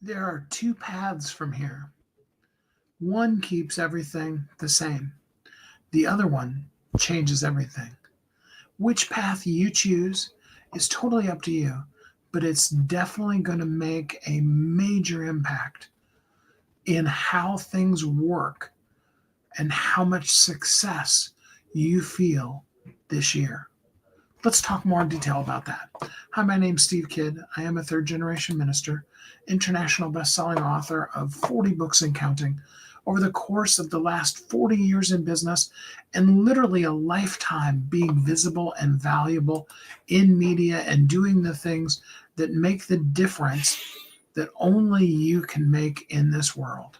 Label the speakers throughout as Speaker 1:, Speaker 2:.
Speaker 1: There are two paths from here. One keeps everything the same, the other one changes everything. Which path you choose is totally up to you, but it's definitely going to make a major impact in how things work and how much success you feel this year. Let's talk more in detail about that. Hi, my name's Steve Kidd. I am a third generation minister, international best-selling author of 40 books and counting. Over the course of the last 40 years in business and literally a lifetime being visible and valuable in media and doing the things that make the difference that only you can make in this world.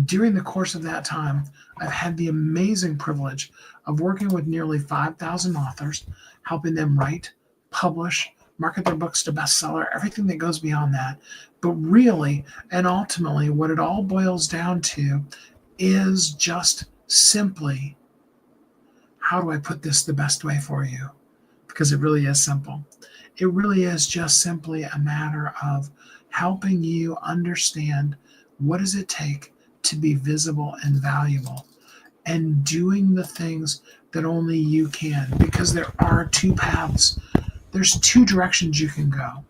Speaker 1: During the course of that time, I've had the amazing privilege of working with nearly 5,000 authors, helping them write, publish, market their books to bestseller, everything that goes beyond that. But really, and ultimately, what it all boils down to is just simply, how do I put this the best way for you? Because it really is simple. It really is just simply a matter of helping you understand what does it take to be visible and valuable and doing the things that only you can, because there are two paths. There's two directions you can go.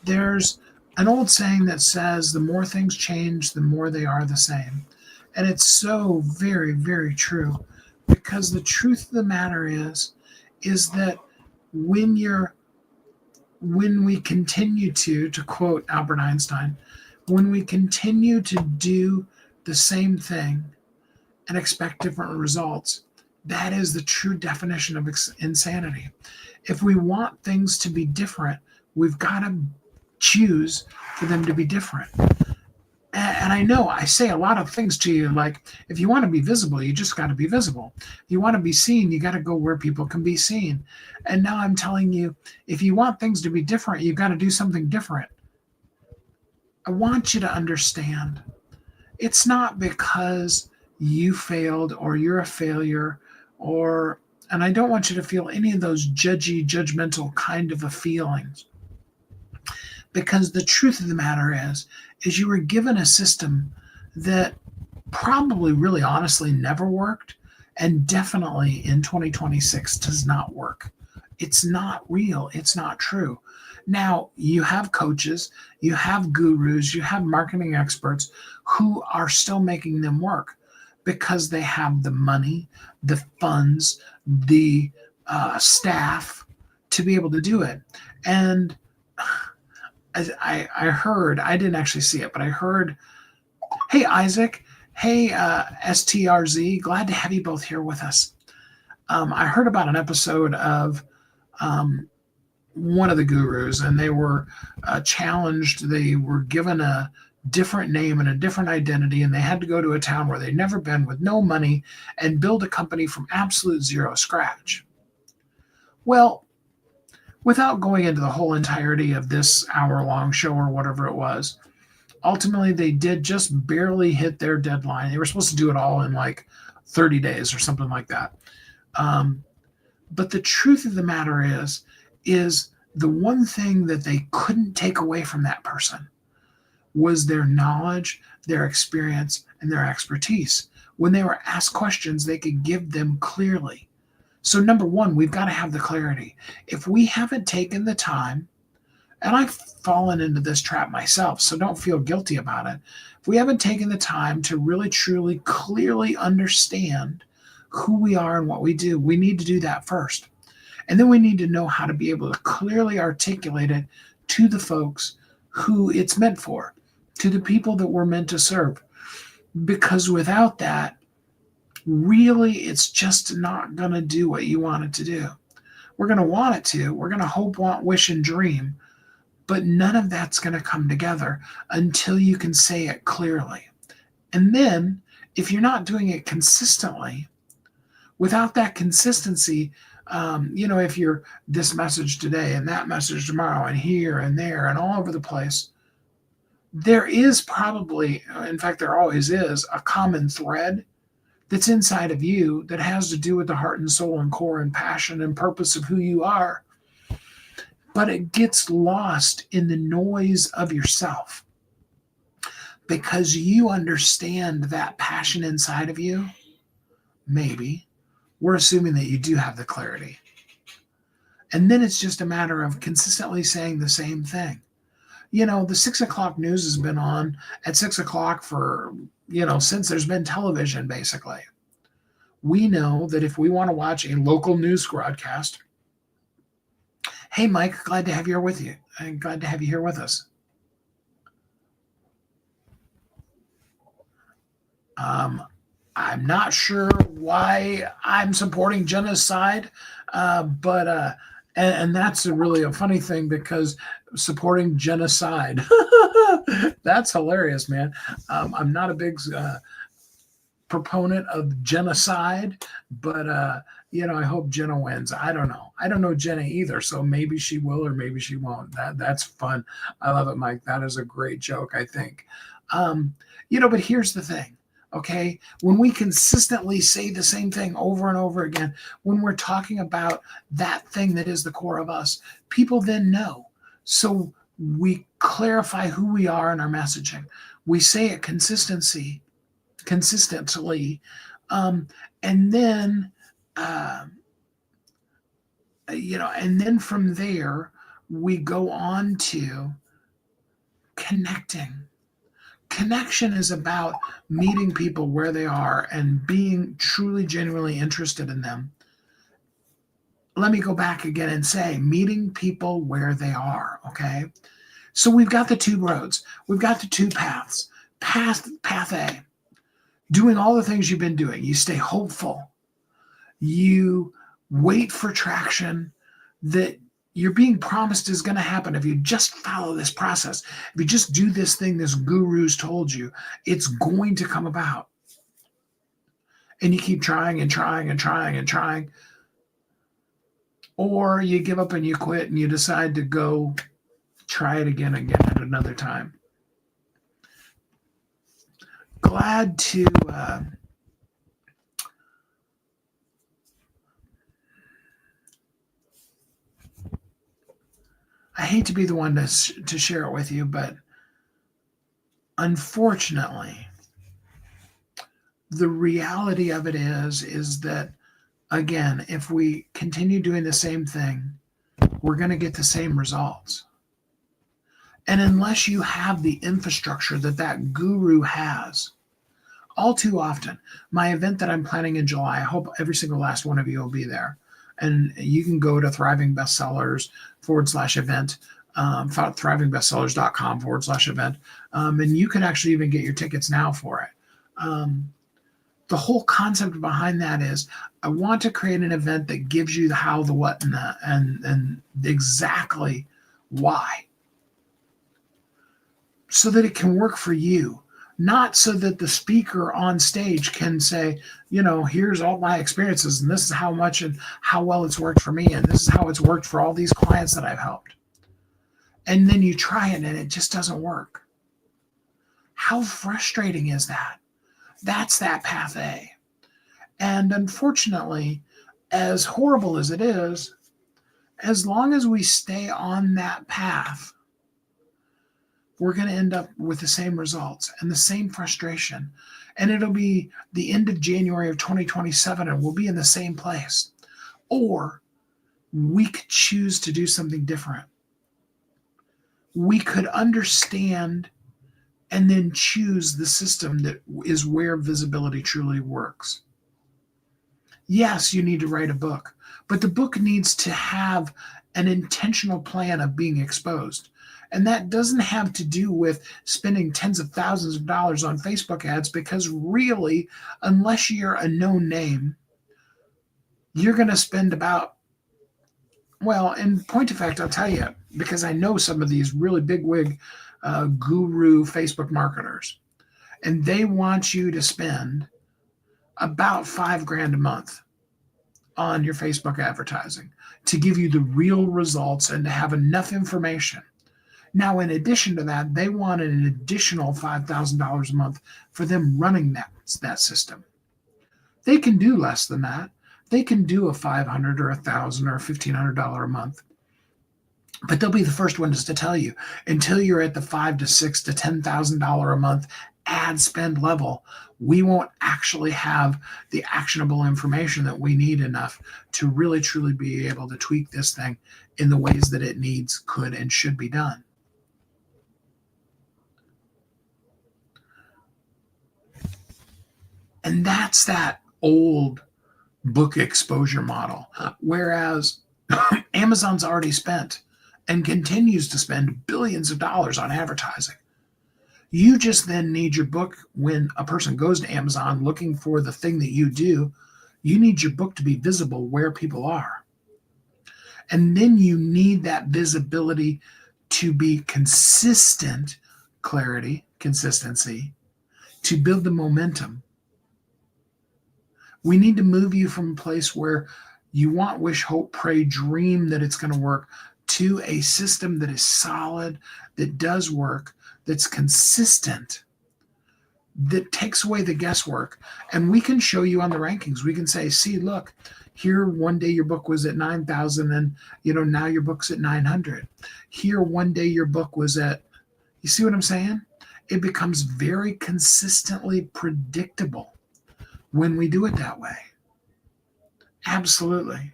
Speaker 1: There's an old saying that says the more things change, the more they are the same. And it's so very, very true, because the truth of the matter is that when we continue to quote Albert Einstein, when we continue to do the same thing and expect different results, that is the true definition of insanity. If we want things to be different, we've got to choose for them to be different. And I know I say a lot of things to you, like, if you want to be visible, you just got to be visible. If you want to be seen, you got to go where people can be seen. And now I'm telling you, if you want things to be different, you've got to do something different. I want you to understand, it's not because you failed or you're a failure, and I don't want you to feel any of those judgmental kind of a feelings. Because the truth of the matter is you were given a system that probably really honestly never worked, and definitely in 2026 does not work. It's not real. It's not true. Now, you have coaches, you have gurus, you have marketing experts who are still making them work because they have the money, the funds, the staff to be able to do it. And I heard, I didn't actually see it, but I heard, hey, Isaac, hey, STRZ, glad to have you both here with us. I heard about an episode of one of the gurus, and they were challenged. They were given a different name and a different identity, and they had to go to a town where they'd never been with no money and build a company from absolute zero scratch. Well, without going into the whole entirety of this hour-long show or whatever it was, ultimately they did just barely hit their deadline. They were supposed to do it all in like 30 days or something like that. But the truth of the matter is the one thing that they couldn't take away from that person was their knowledge, their experience, and their expertise. When they were asked questions, they could give them clearly. So number one, we've got to have the clarity. If we haven't taken the time, and I've fallen into this trap myself, so don't feel guilty about it. If we haven't taken the time to really, truly, clearly understand who we are and what we do, we need to do that first. And then we need to know how to be able to clearly articulate it to the folks who it's meant for, to the people that we're meant to serve. Because without that, really, it's just not going to do what you want it to do. We're going to want it to. We're going to hope, want, wish, and dream. But none of that's going to come together until you can say it clearly. And then, if you're not doing it consistently, without that consistency, if you're this message today and that message tomorrow and here and there and all over the place, there is probably, in fact, there always is, a common thread that's inside of you that has to do with the heart and soul and core and passion and purpose of who you are. but it gets lost in the noise of yourself because you understand that passion inside of you. Maybe we're assuming that you do have the clarity. And then it's just a matter of consistently saying the same thing. The 6 o'clock news has been on at 6 o'clock for, since there's been television, basically. We know that if we want to watch a local news broadcast, hey, Mike, glad to have you here with you. I'm glad to have you here with us. I'm not sure why I'm supporting genocide, but that's really a funny thing because supporting genocide, that's hilarious, man. I'm not a big proponent of genocide, but I hope Jenna wins. I don't know. I don't know Jenna either, so maybe she will or maybe she won't. That's fun. I love it, Mike. That is a great joke, I think. But here's the thing. Okay, when we consistently say the same thing over and over again, when we're talking about that thing that is the core of us, people then know. So we clarify who we are in our messaging. We say it consistently, and then and then from there we go on to connecting. Connection is about meeting people where they are and being truly, genuinely interested in them. Let me go back again and say, meeting people where they are, okay? So we've got the two roads. We've got the two paths. Path A, doing all the things you've been doing. You stay hopeful. You wait for traction that you're being promised is going to happen. If you just follow this process, if you just do this thing this guru's told you, it's going to come about. And you keep trying and trying and trying and trying. Or you give up and you quit and you decide to go try it again at another time. Glad to I hate to be the one to share it with you, but unfortunately, the reality of it is that, again, if we continue doing the same thing, we're going to get the same results. And unless you have the infrastructure that guru has, all too often, my event that I'm planning in July, I hope every single last one of you will be there. And you can go to Thriving Bestsellers /event, thrivingbestsellers.com /event. And you can actually even get your tickets now for it. The whole concept behind that is I want to create an event that gives you the how, the what, and the and exactly why, so that it can work for you. Not so that the speaker on stage can say, here's all my experiences and this is how much and how well it's worked for me and this is how it's worked for all these clients that I've helped. And then you try it and it just doesn't work. How frustrating is that? That's that path A. And unfortunately, as horrible as it is, as long as we stay on that path, we're going to end up with the same results and the same frustration. And it'll be the end of January of 2027 and we'll be in the same place. Or we could choose to do something different. We could understand and then choose the system that is where visibility truly works. Yes, you need to write a book, but the book needs to have an intentional plan of being exposed. And that doesn't have to do with spending tens of thousands of dollars on Facebook ads, because really, unless you're a known name, you're going to spend about, well, in point of fact, I'll tell you, because I know some of these really bigwig guru Facebook marketers, and they want you to spend about $5,000 a month on your Facebook advertising to give you the real results and to have enough information. Now, in addition to that, they want an additional $5,000 a month for them running that system. They can do less than that. They can do a $500 or $1,000 or $1,500 a month. But they'll be the first ones to tell you, until you're at the five to six to $10,000 a month ad spend level, we won't actually have the actionable information that we need enough to really truly be able to tweak this thing in the ways that it needs, could, and should be done. And that's that old book exposure model. Whereas Amazon's already spent and continues to spend billions of dollars on advertising. You just then need your book. When a person goes to Amazon looking for the thing that you do, you need your book to be visible where people are. And then you need that visibility to be consistent, clarity, consistency, to build the momentum. We need to move you from a place where you want, wish, hope, pray, dream that it's going to work, to a system that is solid, that does work, that's consistent, that takes away the guesswork. And we can show you on the rankings. We can say, see, look, here one day your book was at 9,000 and now your book's at 900. Here one day your book was at, you see what I'm saying? It becomes very consistently predictable when we do it that way. Absolutely.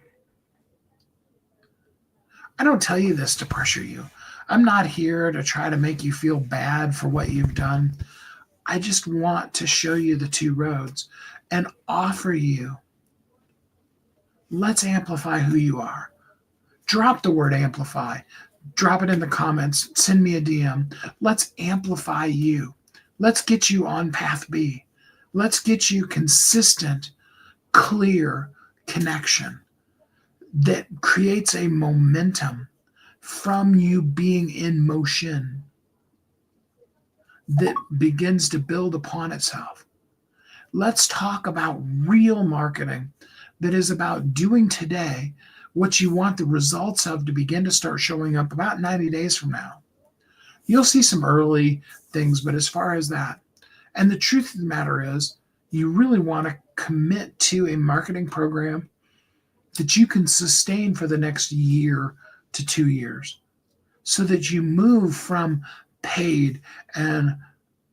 Speaker 1: I don't tell you this to pressure you. I'm not here to try to make you feel bad for what you've done. I just want to show you the two roads and offer you, let's amplify who you are. Drop the word amplify. Drop it in the comments. Send me a DM. Let's amplify you. Let's get you on path B. Let's get you consistent, clear connection that creates a momentum from you being in motion that begins to build upon itself. Let's talk about real marketing that is about doing today what you want the results of to begin to start showing up about 90 days from now. You'll see some early things, but as far as that, and the truth of the matter is, you really want to commit to a marketing program that you can sustain for the next year to 2 years, so that you move from paid and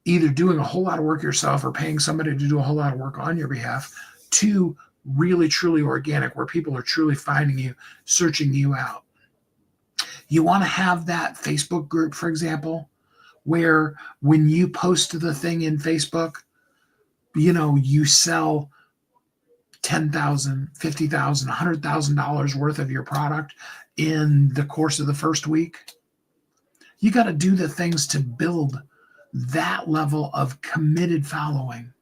Speaker 1: either doing a whole lot of work yourself or paying somebody to do a whole lot of work on your behalf to really, truly organic, where people are truly finding you, searching you out. You want to have that Facebook group, for example, where when you post the thing in Facebook, you sell $10,000, $50,000, $100,000 worth of your product in the course of the first week. You got to do the things to build that level of committed following.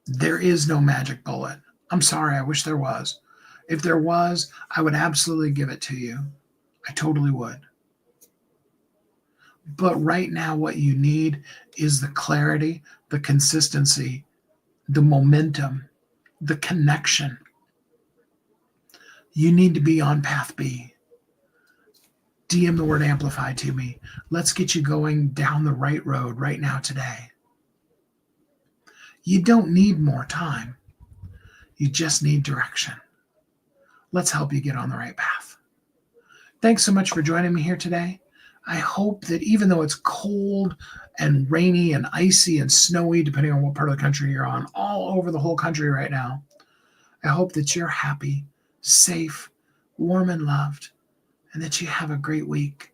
Speaker 1: There is no magic bullet. I'm sorry, I wish there was. If there was, I would absolutely give it to you. I totally would. But right now, what you need is the clarity, the consistency, the momentum, the connection. You need to be on path B. DM the word amplify to me. Let's get you going down the right road right now today. You don't need more time. You just need direction. Let's help you get on the right path. Thanks so much for joining me here today. I hope that even though it's cold and rainy and icy and snowy, depending on what part of the country you're on, all over the whole country right now, I hope that you're happy, safe, warm, and loved, and that you have a great week.